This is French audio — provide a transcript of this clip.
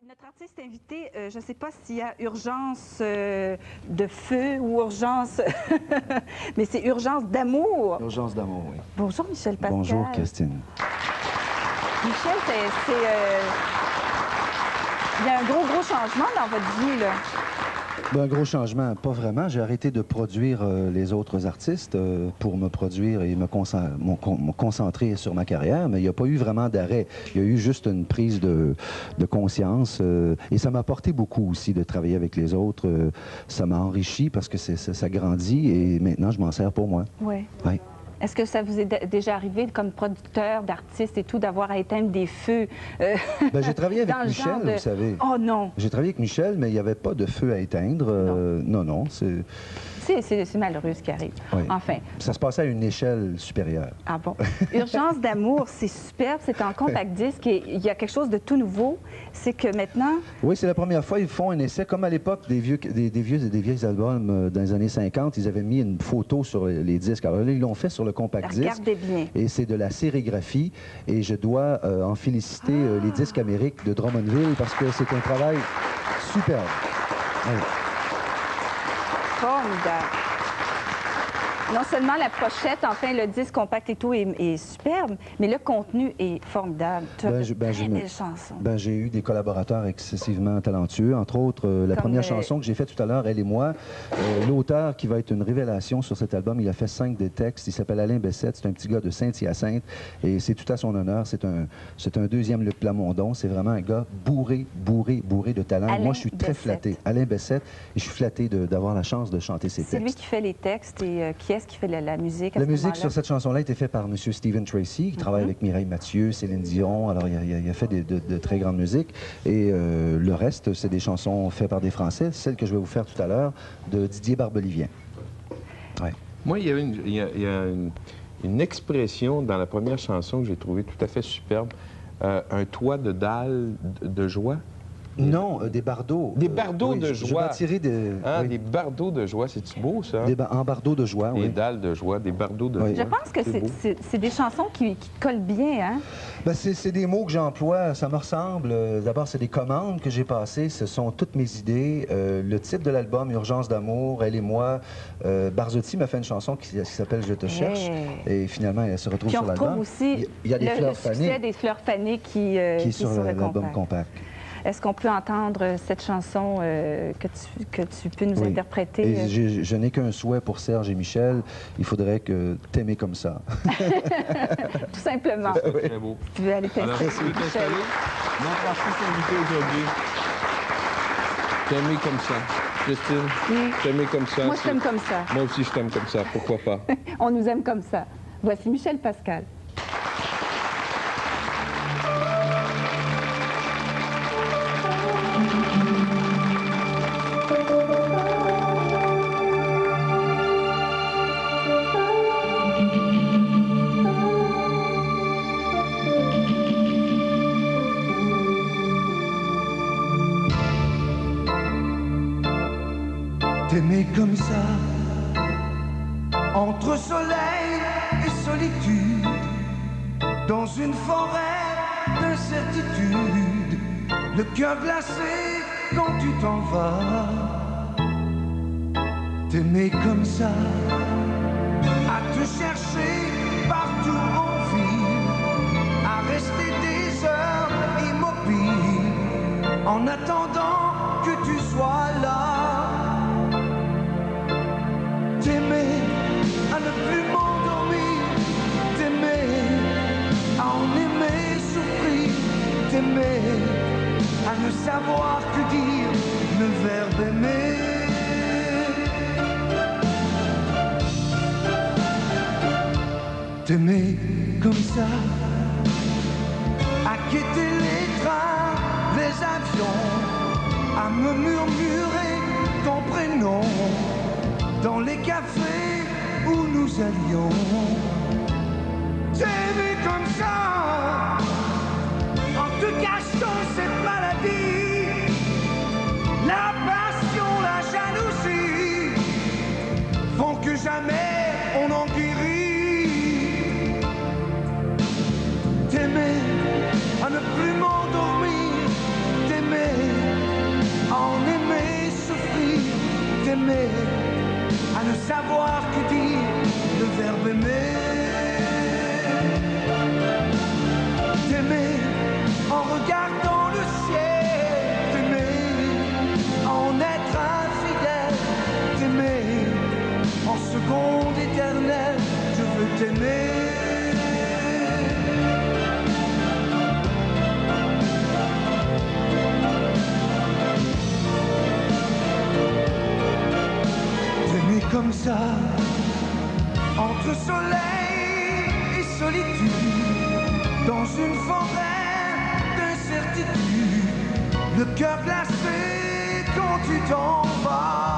Notre artiste invité, je ne sais pas s'il y a urgence de feu ou urgence, mais c'est urgence d'amour. Urgence d'amour, oui. Bonjour Michel Pascal. Bonjour Christine. Michel, il y a un gros changement dans votre vie, là. Ben, un gros changement, pas vraiment. J'ai arrêté de produire les autres artistes pour me produire et me concentrer sur ma carrière, mais il n'y a pas eu vraiment d'arrêt. Il y a eu juste une prise de conscience et ça m'a apporté beaucoup aussi de travailler avec les autres. Ça m'a enrichi parce que ça grandit et maintenant je m'en sers pour moi. Oui. Ouais. Est-ce que ça vous est déjà arrivé, comme producteur, d'artiste et tout, d'avoir à éteindre des feux? Ben, j'ai travaillé avec Michel, vous savez. Oh non! J'ai travaillé avec Michel, mais il n'y avait pas de feu à éteindre. Non, c'est... C'est malheureux ce qui arrive. Oui. Enfin. Ça se passait à une échelle supérieure. Ah bon? Urgence d'amour, c'est superbe, c'est en compact disque et il y a quelque chose de tout nouveau. C'est que maintenant... Oui, c'est la première fois ils font un essai, comme à l'époque des vieux albums dans les années 50, ils avaient mis une photo sur les disques. Alors là, ils l'ont fait sur le compact disque. Regardez bien. Et c'est de la sérigraphie et je dois en féliciter les Disques Amériques de Drummondville parce que c'est un travail superbe. Oui. Formidable. Non seulement la pochette, enfin, le disque compact et tout est superbe, mais le contenu est formidable. J'ai eu des collaborateurs excessivement talentueux. Entre autres, la première chanson que j'ai faite tout à l'heure, Elle et moi, l'auteur qui va être une révélation sur cet album, il a fait 5 des textes. Il s'appelle Alain Bessette. C'est un petit gars de Saint-Hyacinthe et c'est tout à son honneur. C'est un deuxième Luc Plamondon. C'est vraiment un gars bourré de talent. Alain moi, je suis très flatté. Alain Bessette. Et je suis flatté d'avoir la chance de chanter ses textes. C'est lui qui fait les textes et qui fait la musique à La ce musique moment-là? sur cette chanson-là a été faite par M. Stephen Tracy, qui travaille avec Mireille Mathieu, Céline Dion. Alors, il a fait de très grandes musiques. Et le reste, c'est des chansons faites par des Français. Celle que je vais vous faire tout à l'heure, de Didier Barbelivien. Ouais. Moi, il y a une expression dans la première chanson que j'ai trouvée tout à fait superbe. Un toit de dalles de joie. Non, des bardeaux. Des bardeaux de joie. Je bâtirai des bardeaux de joie, c'est-tu beau, ça? En bardeaux de joie, oui. Des dalles de joie, des bardeaux de joie. Je pense que c'est des chansons qui collent bien, hein? Ben, c'est des mots que j'emploie, ça me ressemble. D'abord, c'est des commandes que j'ai passées, ce sont toutes mes idées. Le titre de l'album, Urgence d'amour, Elle et moi. Barzotti m'a fait une chanson qui s'appelle Je te cherche. Et finalement, elle se retrouve sur l'album. Puis on retrouve aussi le succès des Fleurs fanées qui est sur l'album compact. Est-ce qu'on peut entendre cette chanson que tu peux nous interpréter? Et je n'ai qu'un souhait pour Serge et Michel. Il faudrait que t'aimer comme ça. Tout simplement. C'est très beau. Tu veux aller t'installer? Alors, est-ce que tu veux t'installer? Notre artiste invité aujourd'hui. T'aimer comme ça. Christine, t'aimer comme ça. Moi, je t'aime comme ça. Moi aussi, je t'aime comme ça. Pourquoi pas? On nous aime comme ça. Voici Michel Pascal. T'aimer comme ça, entre soleil et solitude, dans une forêt d'incertitude, le cœur glacé quand tu t'en vas. T'aimer comme ça, à te chercher partout en ville, à rester des heures immobiles, en attendant que tu sois là. T'aimer à ne plus m'endormir, t'aimer à en aimer souffrir, t'aimer à ne savoir que dire le verbe aimer. T'aimer comme ça, à quêter les trains, les avions, à me murmurer ton prénom dans les cafés où nous allions. T'aimer comme ça, en te cachant cette maladie, la passion, la jalousie, font que jamais on en guérit. T'aimer à ne plus m'endormir, t'aimer t'aimer, à ne savoir que dire le verbe aimer. T'aimer en regardant le ciel, t'aimer en être infidèle, t'aimer en seconde éternelle, je veux t'aimer. T'aimer comme ça, entre soleil et solitude, dans une forêt d'incertitude, le cœur glacé quand tu t'en vas.